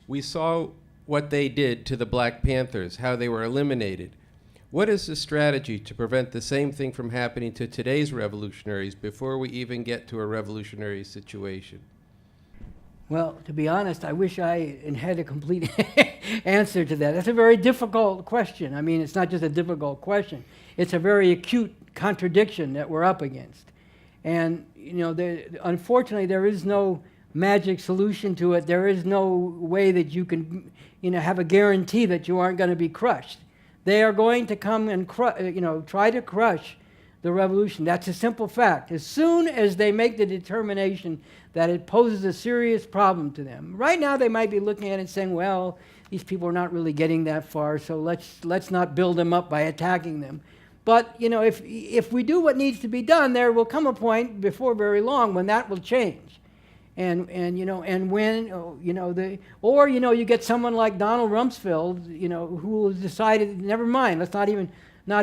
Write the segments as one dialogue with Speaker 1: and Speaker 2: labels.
Speaker 1: We saw what they did to the Black Panthers, how they were eliminated. What is the strategy to prevent the same thing from happening to today's revolutionaries before we even get to a revolutionary situation?
Speaker 2: Well, to be honest, I wish I had a complete answer to that. That's a very difficult question. I mean, it's not just a difficult question. It's a very acute contradiction that we're up against. And, unfortunately, there is no magic solution to it. There is no way that you can, have a guarantee that you aren't going to be crushed. They are going to come and try to crush the revolution. That's a simple fact. As soon as they make the determination that it poses a serious problem to them. Right now they might be looking at it and saying, well, these people are not really getting that far, so let's not build them up by attacking them. But if we do what needs to be done, there will come a point before very long when that will change. And when you get someone like Donald Rumsfeld, who has decided, never mind, let's not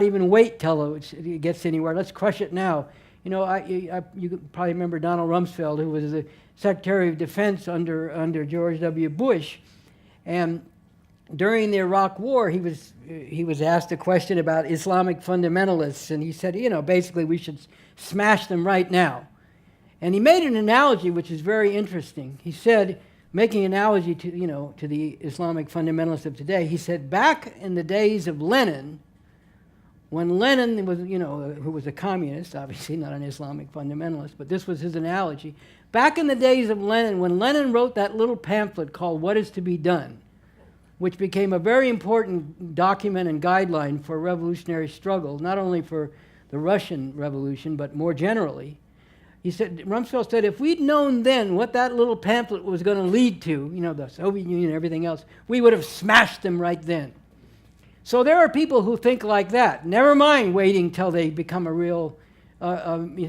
Speaker 2: even wait till it gets anywhere. Let's crush it now. You could probably remember Donald Rumsfeld, who was the Secretary of Defense under George W. Bush, and during the Iraq War, he was asked a question about Islamic fundamentalists, and he said, basically we should smash them right now. And he made an analogy which is very interesting. He said, making an analogy to the Islamic fundamentalists of today, he said, back in the days of Lenin, when Lenin was, who was a communist, obviously not an Islamic fundamentalist, but this was his analogy. Back in the days of Lenin, when Lenin wrote that little pamphlet called What Is to Be Done, which became a very important document and guideline for revolutionary struggle, not only for the Russian Revolution, but more generally, Rumsfeld said, if we'd known then what that little pamphlet was going to lead to, the Soviet Union and everything else, we would have smashed them right then. So there are people who think like that. Never mind waiting till they become a real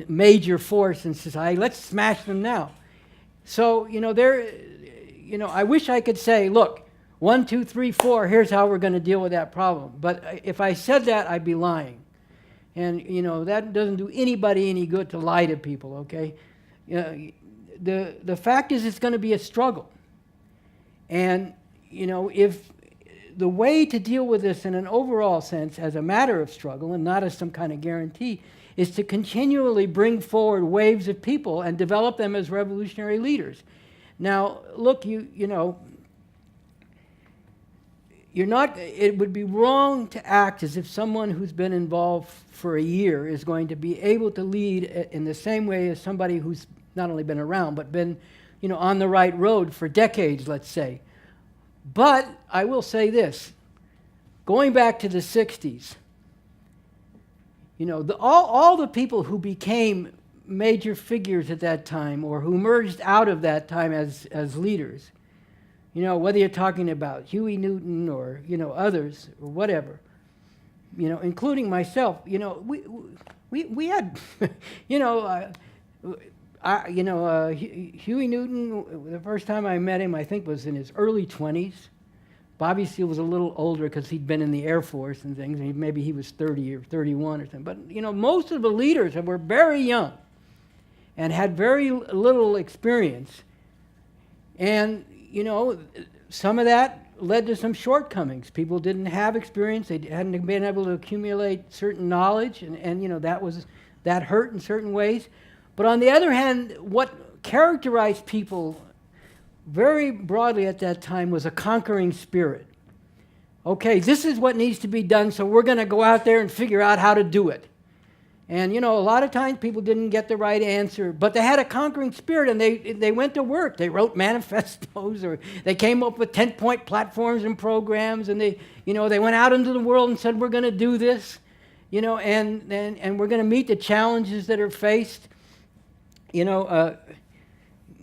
Speaker 2: major force in society. Let's smash them now. So, I wish I could say, look, 1, 2, 3, 4, here's how we're going to deal with that problem. But if I said that, I'd be lying. And, that doesn't do anybody any good to lie to people, okay? The fact is it's going to be a struggle. And, if the way to deal with this in an overall sense as a matter of struggle and not as some kind of guarantee is to continually bring forward waves of people and develop them as revolutionary leaders. Now, look, it would be wrong to act as if someone who's been involved for a year is going to be able to lead in the same way as somebody who's not only been around, but been, on the right road for decades, let's say. But I will say this, going back to the 60s, all the people who became major figures at that time or who emerged out of that time as leaders, whether you're talking about Huey Newton or, others or whatever, including myself, we had, Huey Newton, the first time I met him, I think was in his early 20s. Bobby Seale was a little older because he'd been in the Air Force and things, and maybe he was 30 or 31 or something. But, most of the leaders were very young and had very little experience. And, some of that led to some shortcomings. People didn't have experience. They hadn't been able to accumulate certain knowledge, and that hurt in certain ways. But on the other hand, what characterized people very broadly at that time was a conquering spirit. Okay, this is what needs to be done, so we're going to go out there and figure out how to do it. And, a lot of times people didn't get the right answer, but they had a conquering spirit, and they went to work. They wrote manifestos, or they came up with 10-point platforms and programs, and they went out into the world and said, we're going to do this, and we're going to meet the challenges that are faced. I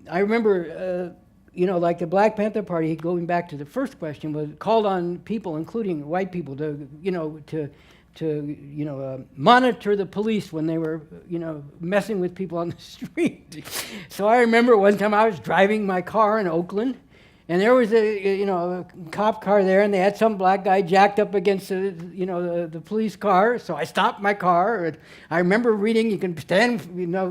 Speaker 2: remember, like the Black Panther Party, going back to the first question, was called on people, including white people, to monitor the police when they were, messing with people on the street. So I remember one time I was driving my car in Oakland, And there was a cop car there, and they had some black guy jacked up against the police car. So I stopped my car. And I remember reading, you can stand,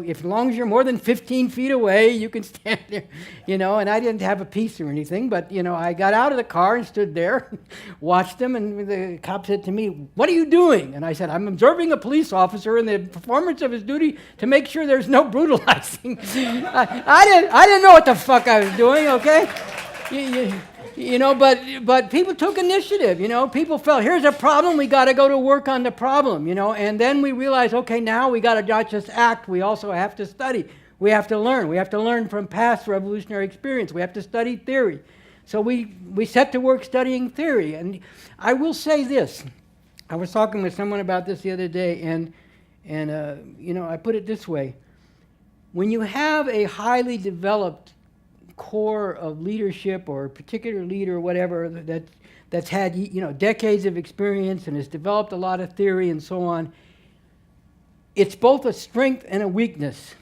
Speaker 2: as long as you're more than 15 feet away, you can stand there, And I didn't have a piece or anything, but I got out of the car and stood there, watched them, and the cop said to me, "What are you doing?" And I said, "I'm observing a police officer in the performance of his duty to make sure there's no brutalizing." I didn't know what the fuck I was doing. Okay. But people took initiative, People felt, here's a problem, we got to go to work on the problem, And then we realized, okay, now we got to not just act, we also have to study. We have to learn. We have to learn from past revolutionary experience. We have to study theory. So we set to work studying theory. And I will say this. I was talking with someone about this the other day, and I put it this way. When you have a highly developed core of leadership or a particular leader or whatever that's had decades of experience and has developed a lot of theory and so on, it's both a strength and a weakness.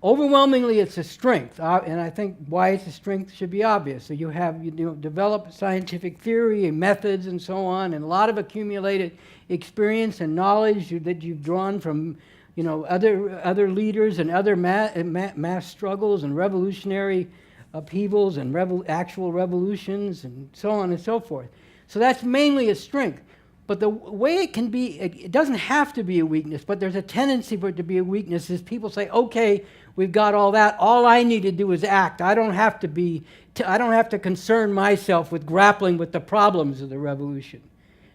Speaker 2: Overwhelmingly, it's a strength, and I think why it's a strength should be obvious. So you develop scientific theory and methods and so on, and a lot of accumulated experience and knowledge that you've drawn from other leaders and other mass struggles and revolutionary upheavals and actual revolutions and so on and so forth. So that's mainly a strength. But the way it can be, it doesn't have to be a weakness, but there's a tendency for it to be a weakness is people say, okay, we've got all that. All I need to do is act. I don't have to concern myself with grappling with the problems of the revolution.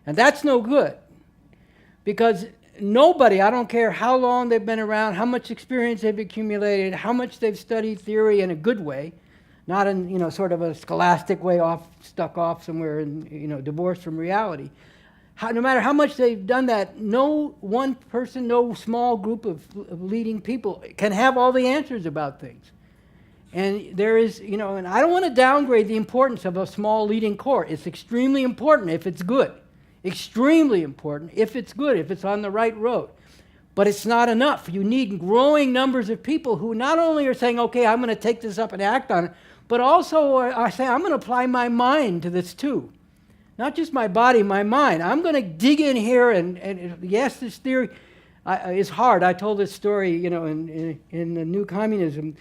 Speaker 2: And that's no good. Because nobody, I don't care how long they've been around, how much experience they've accumulated, how much they've studied theory in a good way, not in sort of a scholastic way stuck off somewhere and divorced from reality. No matter how much they've done that, no one person, no small group of leading people can have all the answers about things. And there is, and I don't want to downgrade the importance of a small leading core. It's extremely important if it's good. Extremely important if it's good, if it's on the right road. But it's not enough. You need growing numbers of people who not only are saying, okay, I'm going to take this up and act on it, but also are saying, I'm going to apply my mind to this too. Not just my body, my mind. I'm going to dig in here and yes, this theory is hard. I told this story, in the new communism.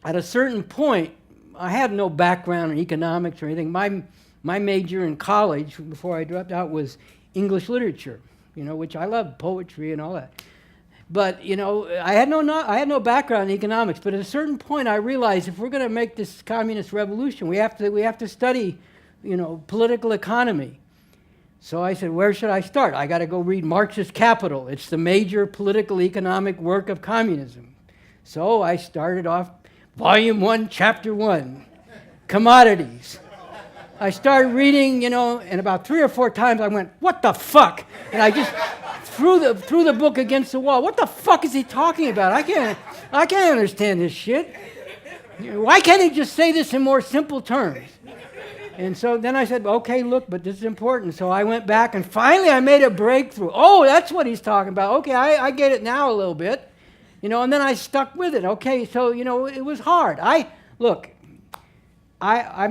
Speaker 2: At a certain point, I had no background in economics or anything. My major in college, before I dropped out, was English literature, which I love, poetry and all that. But, I had no background in economics. But at a certain point, I realized if we're going to make this communist revolution, we have to study, political economy. So I said, where should I start? I got to go read Marx's Capital. It's the major political economic work of communism. So I started off, Volume 1, Chapter 1, Commodities. I started reading, and about 3 or 4 times I went, what the fuck? And I just threw the book against the wall. What the fuck is he talking about? I can't understand this shit. Why can't he just say this in more simple terms? And so then I said, okay, look, but this is important. So I went back and finally I made a breakthrough. Oh, that's what he's talking about. Okay, I get it now a little bit. And then I stuck with it. Okay, so, it was hard. I'm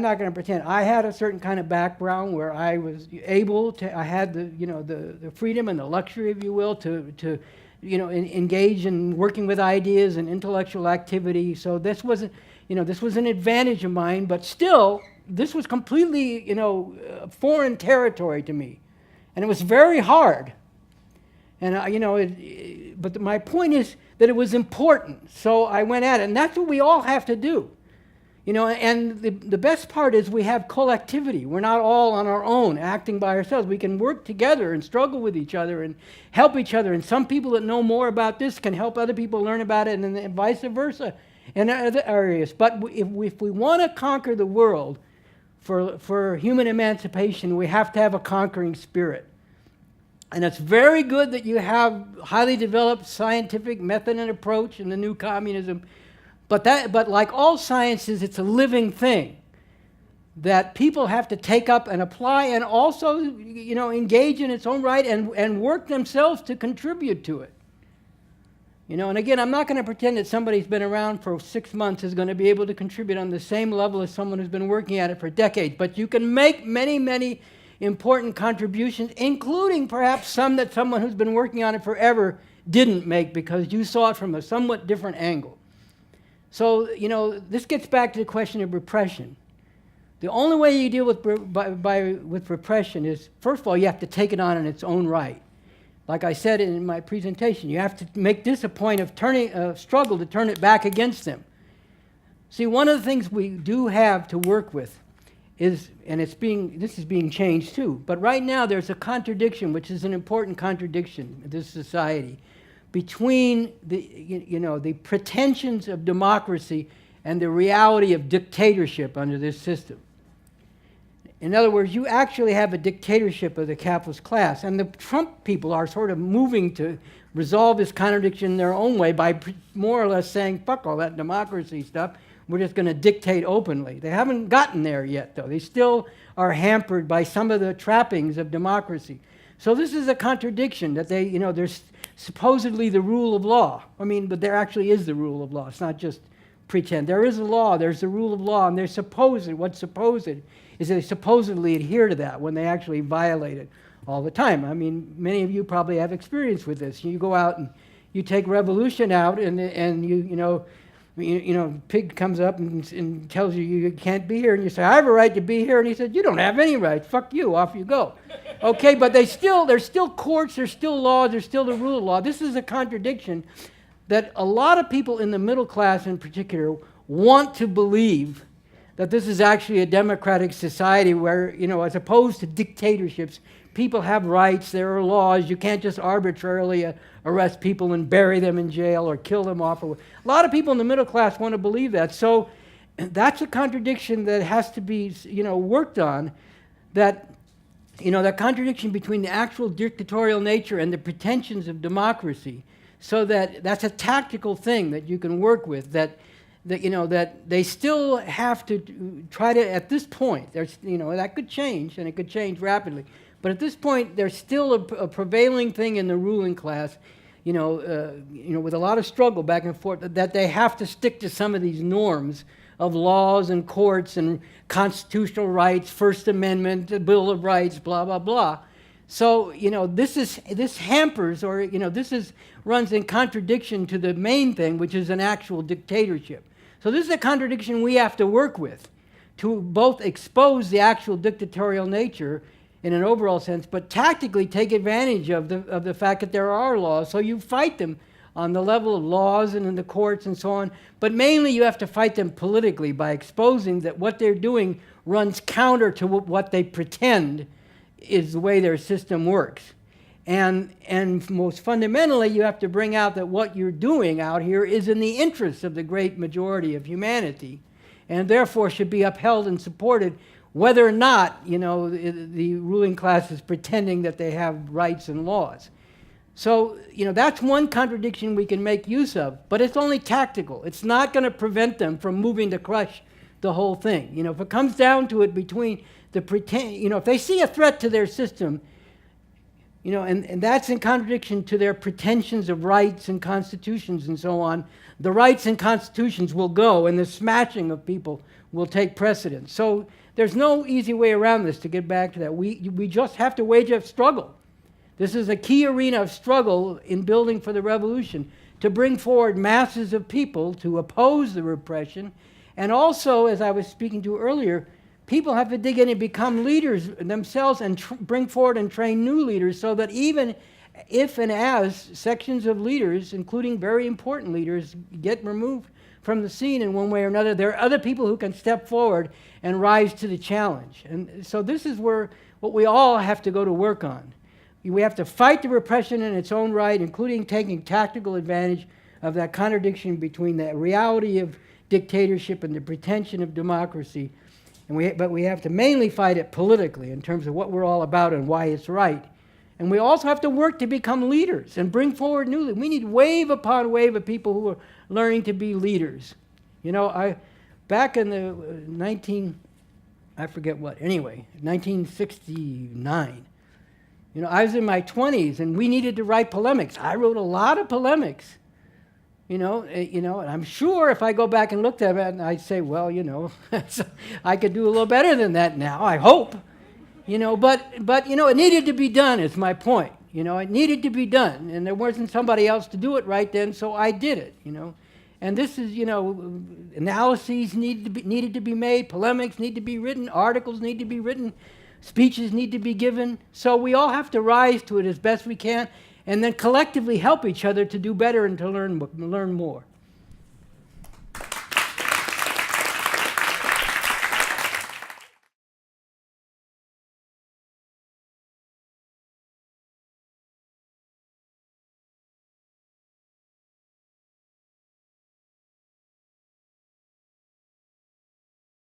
Speaker 2: not going to pretend. I had a certain kind of background where I was able to, I had the freedom and the luxury, if you will, to engage in working with ideas and intellectual activity. So this wasn't, this was an advantage of mine, but still, this was completely, foreign territory to me. And it was very hard. And, but my point is that it was important. So I went at it. And that's what we all have to do. And the best part is we have collectivity. We're not all on our own, acting by ourselves. We can work together and struggle with each other and help each other. And some people that know more about this can help other people learn about it, and vice versa in other areas. But if we want to conquer the world for human emancipation, we have to have a conquering spirit. And it's very good that you have highly developed scientific method and approach in the new communism. But like all sciences, it's a living thing that people have to take up and apply and also, engage in its own right and work themselves to contribute to it. And again, I'm not going to pretend that somebody who's been around for 6 months is going to be able to contribute on the same level as someone who's been working at it for decades. But you can make many, many important contributions, including perhaps some that someone who's been working on it forever didn't make because you saw it from a somewhat different angle. So, this gets back to the question of repression. The only way you deal with repression is, first of all, you have to take it on in its own right. Like I said in my presentation, you have to make this a point of struggle to turn it back against them. See, one of the things we do have to work with is, and this is being changed too, but right now there's a contradiction, which is an important contradiction in this society, between the pretensions of democracy and the reality of dictatorship under this system. In other words, you actually have a dictatorship of the capitalist class, and the Trump people are sort of moving to resolve this contradiction in their own way by more or less saying, fuck all that democracy stuff, we're just going to dictate openly. They haven't gotten there yet, though. They still are hampered by some of the trappings of democracy. So this is a contradiction that there's supposedly the rule of law. But there actually is the rule of law. It's not just pretend. There is a law, there's the rule of law, and what's supposed is they supposedly adhere to that when they actually violate it all the time. Many of you probably have experience with this. You go out and you take revolution out, and pig comes up and tells you you can't be here, and you say, I have a right to be here, and he said, you don't have any right. Fuck you. Off you go. Okay, but there's still courts, there's still laws, there's still the rule of law. This is a contradiction that a lot of people in the middle class in particular want to believe that this is actually a democratic society where, as opposed to dictatorships, people have rights, there are laws, you can't just arbitrarily arrest people and bury them in jail or kill them off. A lot of people in the middle class want to believe that. So that's a contradiction that has to be, worked on, that contradiction between the actual dictatorial nature and the pretensions of democracy. So that's a tactical thing that you can work with, that they still have to try to, at this point, that could change, and it could change rapidly. But at this point, there's still a prevailing thing in the ruling class, with a lot of struggle back and forth, that they have to stick to some of these norms of laws and courts and constitutional rights, First Amendment, the Bill of Rights, blah, blah, blah. So, this hampers, or, runs in contradiction to the main thing, which is an actual dictatorship. So this is a contradiction we have to work with, to both expose the actual dictatorial nature in an overall sense, but tactically take advantage of the fact that there are laws. So you fight them on the level of laws and in the courts and so on, but mainly you have to fight them politically by exposing that what they're doing runs counter to what they pretend is the way their system works. And most fundamentally, you have to bring out that what you're doing out here is in the interests of the great majority of humanity, and therefore should be upheld and supported, whether or not, the ruling class is pretending that they have rights and laws. So, that's one contradiction we can make use of, but it's only tactical. It's not going to prevent them from moving to crush the whole thing. If it comes down to it between the if they see a threat to their system, and that's in contradiction to their pretensions of rights and constitutions and so on, the rights and constitutions will go, and the smashing of people will take precedence. So there's no easy way around this, to get back to that. We just have to wage a struggle. This is a key arena of struggle in building for the revolution, to bring forward masses of people to oppose the repression. And also, as I was speaking to earlier, people have to dig in and become leaders themselves and bring forward and train new leaders, so that even if and as sections of leaders, including very important leaders, get removed from the scene in one way or another, there are other people who can step forward and rise to the challenge. And so this is what we all have to go to work on. We have to fight the repression in its own right, including taking tactical advantage of that contradiction between the reality of dictatorship and the pretension of democracy. But we have to mainly fight it politically in terms of what we're all about and why it's right. And we also have to work to become leaders and bring forward new leaders. We need wave upon wave of people who are learning to be leaders. Back in the 1969, I was in my 20s, and we needed to write polemics. I wrote a lot of polemics And I'm sure if I go back and looked at it, and I'd say, well, I could do a little better than that now, I hope. But it needed to be done, is my point. It needed to be done, and there wasn't somebody else to do it right then, so I did it, And this is, analyses needed to be made, polemics need to be written, articles need to be written, speeches need to be given. So we all have to rise to it as best we can, and then collectively help each other to do better and to learn more.